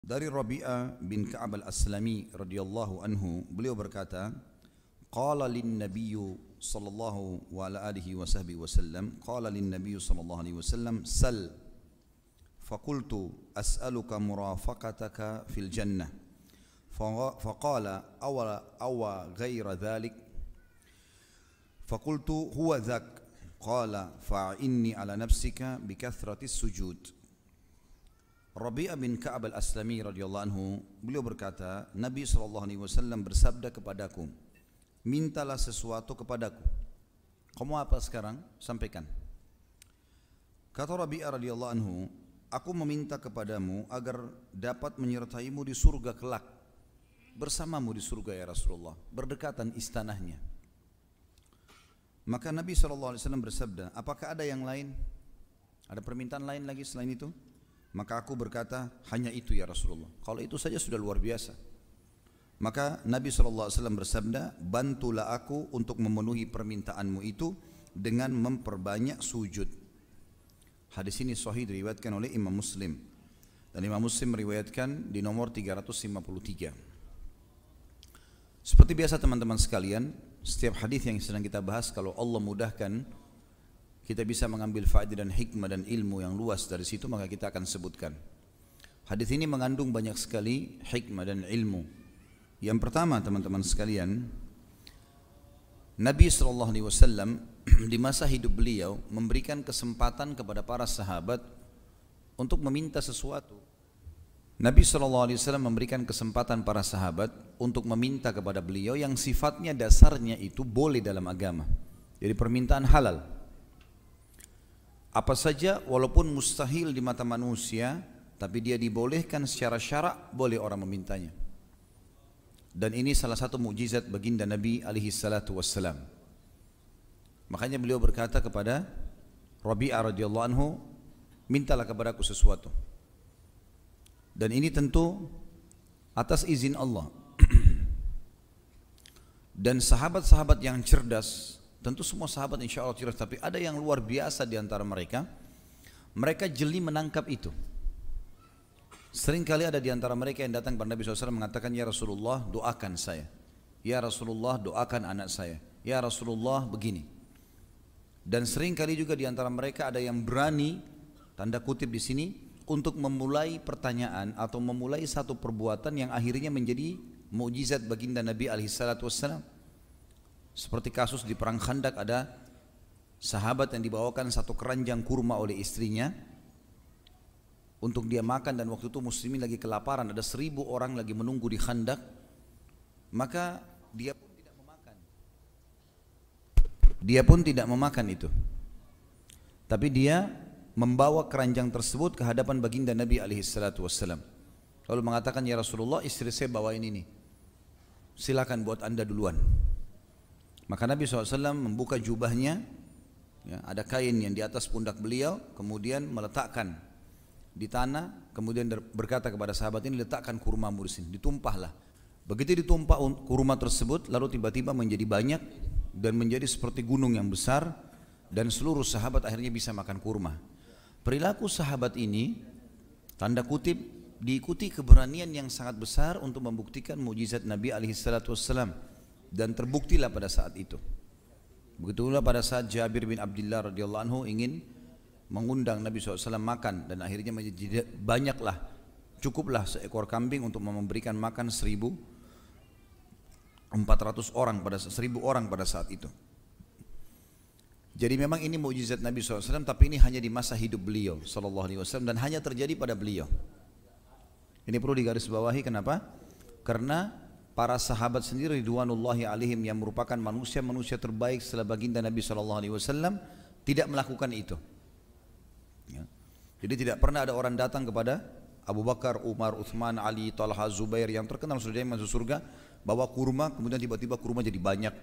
Dari Rabi'ah bin Ka'ab al-Aslami radhiyallahu anhu, beliau berkata, qala lin nabiyyu sallallahu wa ala alihi wa sahbihi wasallam, qala lin nabiyyu sallallahu alaihi wasallam, sal faqultu as'aluka murafaqataka fil jannah faqala awa ghaira dhalik faqultu huwa dhak qala fa'inni ala nafsika bikathratis sujud. Rabi'ah bin Ka'ab al-Aslami radhiyallahu anhu, beliau berkata, Nabi SAW bersabda kepadaku, mintalah sesuatu kepadaku. Kamu apa sekarang? Sampaikan. Kata Rabi'ah radhiyallahu anhu, aku meminta kepadamu agar dapat menyertaimu di surga kelak, bersamamu di surga ya Rasulullah, berdekatan istanahnya. Maka Nabi SAW bersabda, apakah ada yang lain? Ada permintaan lain lagi selain itu? Maka aku berkata, hanya itu ya Rasulullah. Kalau itu saja sudah luar biasa. Maka Nabi SAW bersabda, bantulah aku untuk memenuhi permintaanmu itu dengan memperbanyak sujud. Hadis ini sahih diriwayatkan oleh Imam Muslim. Dan Imam Muslim meriwayatkan di nomor 353. Seperti biasa teman-teman sekalian, setiap hadis yang sedang kita bahas, kalau Allah mudahkan kita bisa mengambil faedah dan hikmah dan ilmu yang luas dari situ, maka kita akan sebutkan. Hadis ini mengandung banyak sekali hikmah dan ilmu. Yang pertama teman-teman sekalian, Nabi SAW di masa hidup beliau memberikan kesempatan kepada para sahabat untuk meminta sesuatu. Nabi SAW memberikan kesempatan para sahabat untuk meminta kepada beliau yang sifatnya dasarnya itu boleh dalam agama. Jadi permintaan halal. Apa saja walaupun mustahil di mata manusia, tapi dia dibolehkan secara syarak, boleh orang memintanya. Dan ini salah satu mukjizat baginda Nabi alaihi salatu wassalam. Makanya beliau berkata kepada Rabi'ah radhiyallahu anhu, mintalah kepadaku sesuatu. Dan ini tentu atas izin Allah. Dan sahabat-sahabat yang cerdas, tentu semua sahabat insya Allah cerdas, tapi ada yang luar biasa di antara mereka. Mereka jeli menangkap itu. Seringkali ada di antara mereka yang datang kepada Nabi SAW mengatakan, ya Rasulullah doakan saya, ya Rasulullah doakan anak saya, ya Rasulullah begini. Dan seringkali juga di antara mereka ada yang berani, tanda kutip di sini, untuk memulai pertanyaan atau memulai satu perbuatan yang akhirnya menjadi mukjizat baginda Nabi SAW. Seperti kasus di perang Khandak, ada sahabat yang dibawakan satu keranjang kurma oleh istrinya untuk dia makan, dan waktu itu muslimin lagi kelaparan, ada 1000 orang lagi menunggu di Khandak. Maka dia pun tidak memakan. Dia pun tidak memakan itu. Tapi dia membawa keranjang tersebut ke hadapan baginda Nabi SAW. Lalu mengatakan, ya Rasulullah, istri saya bawain ini, silakan buat anda duluan. Maka Nabi SAW membuka jubahnya, ya, ada kain yang di atas pundak beliau, kemudian meletakkan di tanah, kemudian berkata kepada sahabat ini, letakkan kurmamu di sini, ditumpahlah. Begitu ditumpah kurma tersebut, lalu tiba-tiba menjadi banyak dan menjadi seperti gunung yang besar, dan seluruh sahabat akhirnya bisa makan kurma. Perilaku sahabat ini, tanda kutip, diikuti keberanian yang sangat besar untuk membuktikan mukjizat Nabi SAW. Dan terbuktilah pada saat itu. Begitulah pada saat Jabir bin Abdullah radhiyallahu anhu ingin mengundang Nabi SAW makan, dan akhirnya menjadi banyaklah, cukuplah seekor kambing untuk memberikan makan 1.400 orang pada 1.000 orang pada saat itu. Jadi memang ini mukjizat Nabi SAW, tapi ini hanya di masa hidup beliau SAW dan hanya terjadi pada beliau. Ini perlu digarisbawahi. Kenapa? Karena para sahabat sendiri ridwanullahi alaihim yang merupakan manusia-manusia terbaik setelah baginda Nabi SAW tidak melakukan itu. Ya. Jadi tidak pernah ada orang datang kepada Abu Bakar, Umar, Uthman, Ali, Talha, Zubair yang terkenal sudah masuk surga, bawa kurma, kemudian tiba-tiba kurma jadi banyak.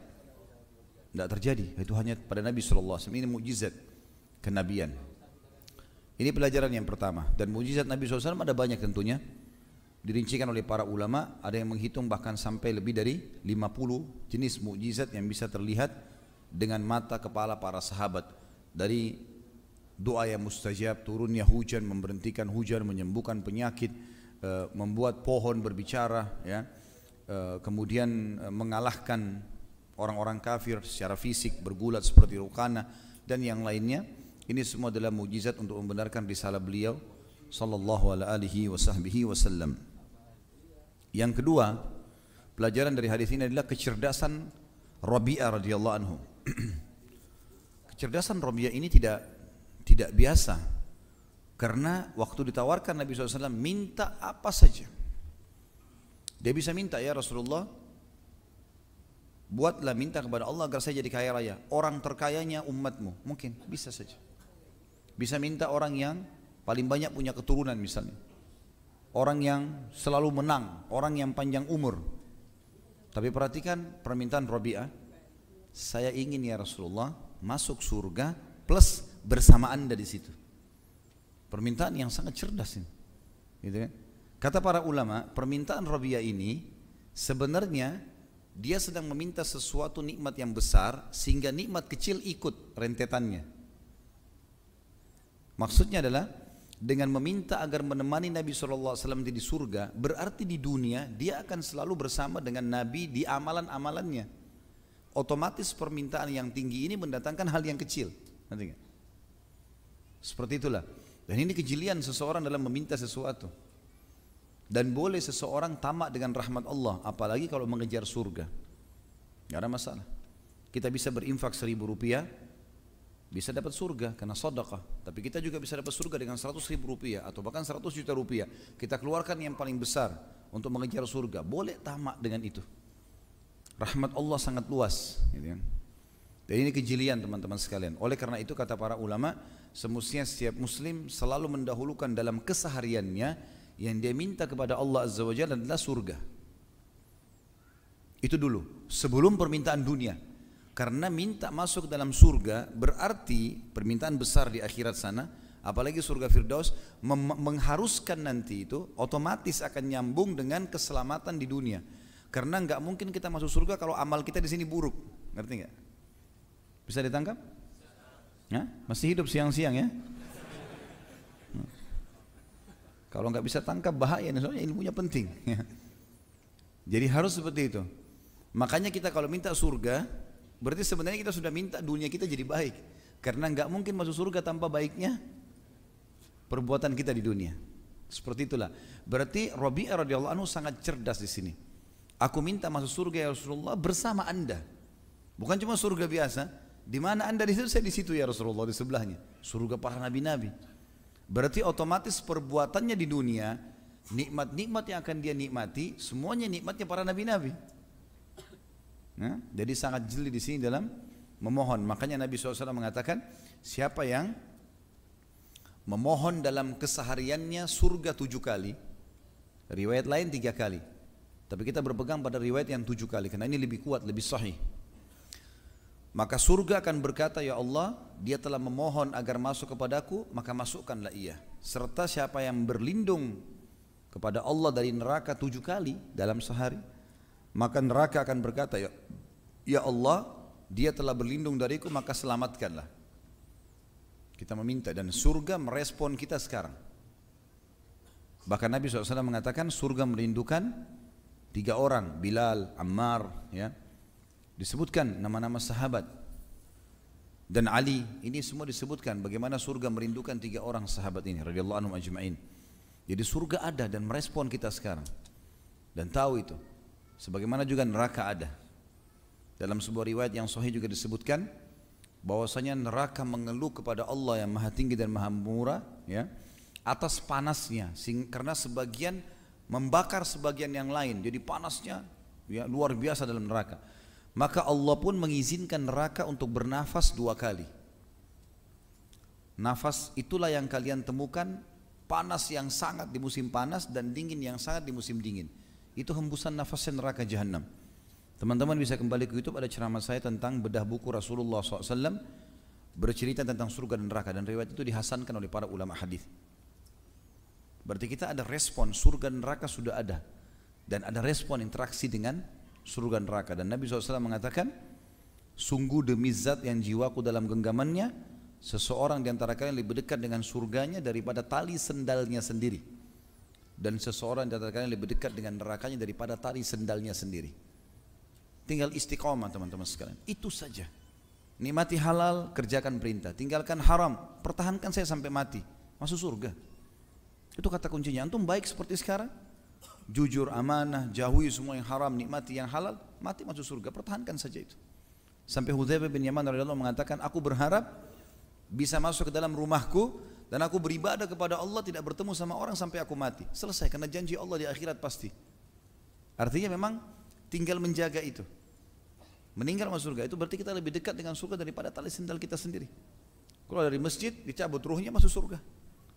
Tidak terjadi. Itu hanya pada Nabi SAW. Ini mukjizat kenabian. Ini pelajaran yang pertama. Dan mukjizat Nabi SAW ada banyak tentunya. Dirincikan oleh para ulama, ada yang menghitung bahkan sampai lebih dari 50 jenis mukjizat yang bisa terlihat dengan mata kepala para sahabat. Dari doa yang mustajab, turunnya hujan, memberhentikan hujan, menyembuhkan penyakit, membuat pohon berbicara, ya, kemudian mengalahkan orang-orang kafir secara fisik, bergulat seperti Rukana dan yang lainnya. Ini semua adalah mukjizat untuk membenarkan risalah beliau sallallahu alaihi wasallam. Yang kedua, pelajaran dari hadis ini adalah kecerdasan Rabi'ah radhiyallahu anhu. Kecerdasan Rabi'ah ini tidak biasa, karena waktu ditawarkan Nabi SAW minta apa saja, dia bisa minta, ya Rasulullah, buatlah, minta kepada Allah agar saya jadi kaya raya, orang terkayanya umatmu, mungkin bisa saja. Bisa minta orang yang paling banyak punya keturunan misalnya, orang yang selalu menang, orang yang panjang umur. Tapi perhatikan permintaan Rabi'ah, saya ingin ya Rasulullah masuk surga plus bersama Anda di situ. Permintaan yang sangat cerdas ini, gitu kan? Kata para ulama, permintaan Rabi'ah ini sebenarnya dia sedang meminta sesuatu nikmat yang besar sehingga nikmat kecil ikut rentetannya. Maksudnya adalah dengan meminta agar menemani Nabi SAW di surga, berarti di dunia dia akan selalu bersama dengan Nabi di amalan-amalannya. Otomatis permintaan yang tinggi ini mendatangkan hal yang kecil. Nanti gak? Seperti itulah. Dan ini kejelian seseorang dalam meminta sesuatu. Dan boleh seseorang tamak dengan rahmat Allah, apalagi kalau mengejar surga. Gak ada masalah. Kita bisa berinfak 1.000 rupiah, bisa dapat surga karena sedekah. Tapi kita juga bisa dapat surga dengan 100.000 rupiah atau bahkan 100 juta rupiah. Kita keluarkan yang paling besar untuk mengejar surga. Boleh tamak dengan itu. Rahmat Allah sangat luas, gitu kan? Dan ini kejelian teman-teman sekalian. Oleh karena itu kata para ulama, semestinya setiap muslim selalu mendahulukan dalam kesehariannya yang dia minta kepada Allah Azza wa Jalla adalah surga. Itu dulu, sebelum permintaan dunia. Karena minta masuk dalam surga berarti permintaan besar di akhirat sana, apalagi surga Firdaus, mengharuskan nanti itu otomatis akan nyambung dengan keselamatan di dunia. Karena nggak mungkin kita masuk surga kalau amal kita di sini buruk, ngerti nggak? Bisa ditangkap? Ya? Masih hidup siang-siang ya? Kalau nggak bisa tangkap bahaya, soalnya ilmunya penting. Jadi harus seperti itu. Makanya kita kalau minta surga, berarti sebenarnya kita sudah minta dunia kita jadi baik. Karena nggak mungkin masuk surga tanpa baiknya perbuatan kita di dunia. Seperti itulah. Berarti Rabi'ah radhiyallahu anhu sangat cerdas di sini. Aku minta masuk surga ya Rasulullah bersama Anda. Bukan cuma surga biasa. Di mana Anda di situ, saya di situ ya Rasulullah, di sebelahnya. Surga para nabi-nabi. Berarti otomatis perbuatannya di dunia, nikmat-nikmat yang akan dia nikmati, semuanya nikmatnya para nabi-nabi. Nah, jadi sangat jeli di sini dalam memohon. Makanya Nabi SAW mengatakan, siapa yang memohon dalam kesehariannya surga 7 kali, riwayat lain 3 kali. Tapi kita berpegang pada riwayat yang 7 kali, karena ini lebih kuat, lebih sahih. Maka surga akan berkata, ya Allah, dia telah memohon agar masuk kepadaku, maka masukkanlah ia. Serta siapa yang berlindung kepada Allah dari neraka 7 kali dalam sehari, maka neraka akan berkata, ya Allah, dia telah berlindung dariku, maka selamatkanlah. Kita meminta dan surga merespon kita sekarang. Bahkan Nabi SAW mengatakan surga merindukan 3 orang, Bilal, Ammar, ya. Disebutkan nama-nama sahabat dan Ali. Ini semua disebutkan bagaimana surga merindukan 3 orang sahabat ini radhiyallahu anhum ajma'in. Jadi surga ada dan merespon kita sekarang. Dan tahu itu. Sebagaimana juga neraka ada. Dalam sebuah riwayat yang sahih juga disebutkan bahwasanya neraka mengeluh kepada Allah yang Maha Tinggi dan Maha Murah, ya, atas panasnya, karena sebagian membakar sebagian yang lain. Jadi panasnya ya luar biasa dalam neraka. Maka Allah pun mengizinkan neraka untuk bernafas 2 kali. Nafas itulah yang kalian temukan, panas yang sangat di musim panas dan dingin yang sangat di musim dingin. Itu hembusan nafasnya neraka Jahannam. Teman-teman bisa kembali ke YouTube, ada ceramah saya tentang bedah buku Rasulullah SAW bercerita tentang surga dan neraka, dan riwayat itu dihasankan oleh para ulama hadis. Berarti kita ada respon, surga dan neraka sudah ada, dan ada respon interaksi dengan surga neraka. Dan Nabi SAW mengatakan, sungguh demi zat yang jiwaku dalam genggamannya, seseorang di antara kalian lebih dekat dengan surganya daripada tali sendalnya sendiri. dan seseorang di antara kalian lebih dekat dengan nerakanya daripada tali sendalnya sendiri. Tinggal istiqomah teman-teman sekalian. Itu saja. Nikmati halal, kerjakan perintah. Tinggalkan haram, pertahankan saya sampai mati. Masuk surga. Itu kata kuncinya. Antum baik seperti sekarang, jujur, amanah, jauhi semua yang haram, nikmati yang halal, mati masuk surga. Pertahankan saja itu. Sampai Hudzaifah bin Yaman radhiyallahu anhu mengatakan, aku berharap bisa masuk ke dalam rumahku dan aku beribadah kepada Allah, tidak bertemu sama orang sampai aku mati. Selesai, karena janji Allah di akhirat pasti. Artinya memang tinggal menjaga itu. Meninggal masuk surga itu berarti kita lebih dekat dengan surga daripada tali sendal kita sendiri. Kalau dari masjid dicabut ruhnya masuk surga.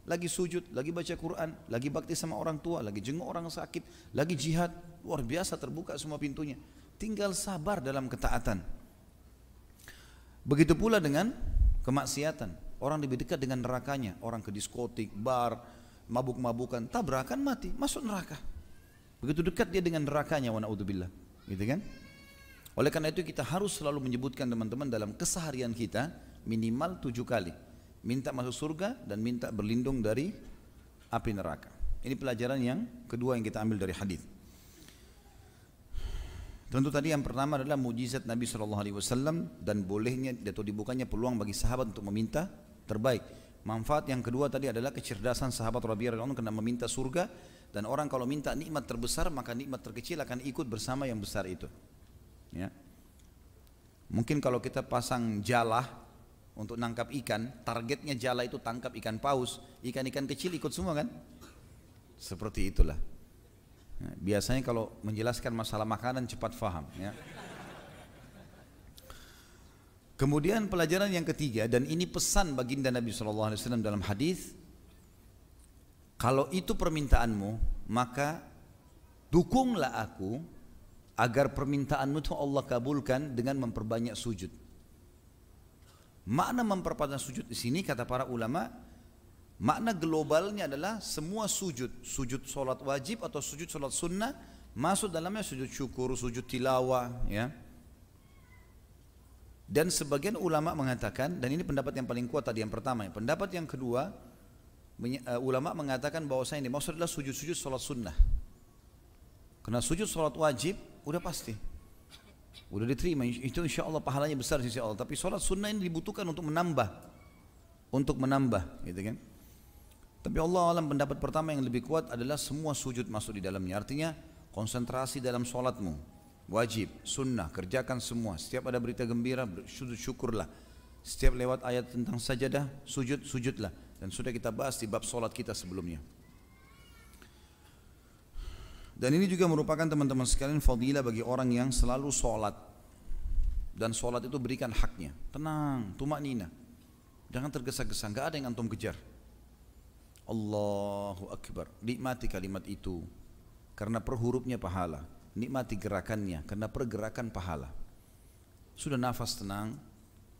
Lagi sujud, lagi baca Quran, lagi bakti sama orang tua, lagi jenguk orang sakit, lagi jihad, luar biasa terbuka semua pintunya. Tinggal sabar dalam ketaatan. Begitu pula dengan kemaksiatan. Orang lebih dekat dengan nerakanya. Orang ke diskotik, bar, mabuk-mabukan, tabrakan, mati, masuk neraka. Begitu dekat dia dengan nerakanya, wa na'udzubillah. Gitu kan? Oleh karena itu kita harus selalu menyebutkan teman-teman dalam keseharian kita minimal 7 kali. Minta masuk surga dan minta berlindung dari api neraka. Ini pelajaran yang kedua yang kita ambil dari hadis. Tentu tadi yang pertama adalah mujizat Nabi SAW dan bolehnya atau dibukanya peluang bagi sahabat untuk meminta terbaik. Manfaat yang kedua tadi adalah kecerdasan sahabat radhiyallahu anhu karena meminta surga, dan orang kalau minta nikmat terbesar maka nikmat terkecil akan ikut bersama yang besar itu. Ya. Mungkin kalau kita pasang jala untuk nangkap ikan, targetnya jala itu tangkap ikan paus, ikan-ikan kecil ikut semua kan? Seperti itulah. Biasanya kalau menjelaskan masalah makanan cepat faham ya. Kemudian pelajaran yang ketiga, dan ini pesan baginda Nabi SAW dalam hadis, kalau itu permintaanmu maka dukunglah aku agar permintaanmu itu Allah kabulkan dengan memperbanyak sujud. Makna memperbanyak sujud di sini kata para ulama, makna globalnya adalah semua sujud, sujud solat wajib atau sujud solat sunnah, masuk dalamnya sujud syukur, sujud tilawah ya. Dan sebagian ulama mengatakan, dan ini pendapat yang paling kuat tadi yang pertama ya. Pendapat yang kedua, ulama mengatakan bahwasanya ini maksud adalah sujud-sujud solat sunnah. Karena sujud solat wajib udah pasti, udah diterima, itu insya Allah pahalanya besar di sisi Allah. Tapi solat sunnah ini dibutuhkan untuk menambah, gitu kan. Tapi Allah alam pendapat pertama yang lebih kuat adalah semua sujud masuk di dalamnya. Artinya konsentrasi dalam solatmu, wajib, sunnah, kerjakan semua. Setiap ada berita gembira, sujud syukurlah. Setiap lewat ayat tentang sajadah, sujudlah. Dan sudah kita bahas di bab solat kita sebelumnya. Dan ini juga merupakan teman-teman sekalian fadilah bagi orang yang selalu solat. Dan solat itu berikan haknya. Tenang, tumaknina. Jangan tergesa-gesa, gak ada yang antum kejar. Allahu Akbar, nikmati kalimat itu karena per hurufnya pahala, nikmati gerakannya karena per gerakan pahala. Sudah nafas tenang,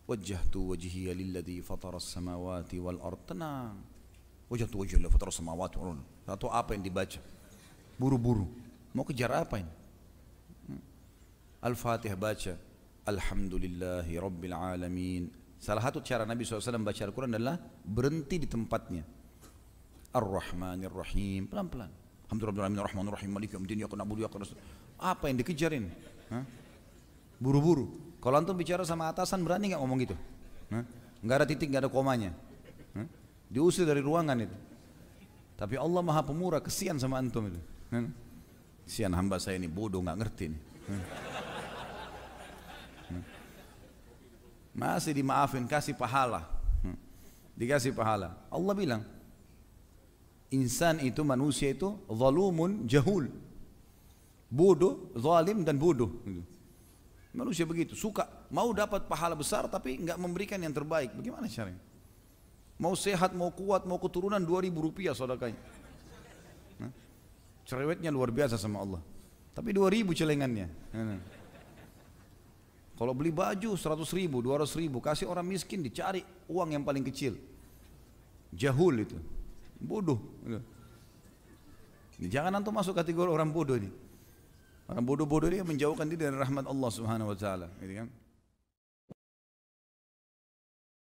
wajjahtu wajhiya lilladzi fataras samawati wal ard, tenang. Wajjahtu wajhiya lilladzi fataras samawati wal ard. Atau apa yang dibaca? Buru-buru, mau kejar apa ini? Al-Fatihah baca, Alhamdulillahi Rabbil Alamin. Salah satu cara Nabi SAW baca Al-Quran adalah berhenti di tempatnya. Ar-Rahmanir Rahim, pelan-pelan. Alhamdulillahirabbil alamin, rahim, maliki yaumiddin, iyyaka na'budu wa iyyaka nasta'in. Apa yang dikejarin? Buru-buru. Kalau antum bicara sama atasan berani enggak ngomong gitu? Enggak ada titik, enggak ada komanya. Diusir dari ruangan itu. Tapi Allah Maha Pemurah, kesian sama antum itu. Kesian hamba saya ini bodoh, enggak ngerti nih. Masih dimaafin, kasih pahala. Dikasih pahala. Allah bilang, insan itu, manusia itu zalumun jahul, bodoh, zalim dan bodoh. Manusia begitu, suka mau dapat pahala besar tapi enggak memberikan yang terbaik. Bagaimana caranya? Mau sehat, mau kuat, mau keturunan 2.000 rupiah sedekahnya. Cerewetnya luar biasa sama Allah. Tapi 2.000 celengannya. Kalau beli baju 100.000, 200.000, kasih orang miskin, dicari uang yang paling kecil. Jahul itu. Bodoh. Jangan antum masuk kategori orang bodoh ini. Orang bodoh-bodoh ini menjauhkan diri dari rahmat Allah Subhanahu wa taala, gitu kan?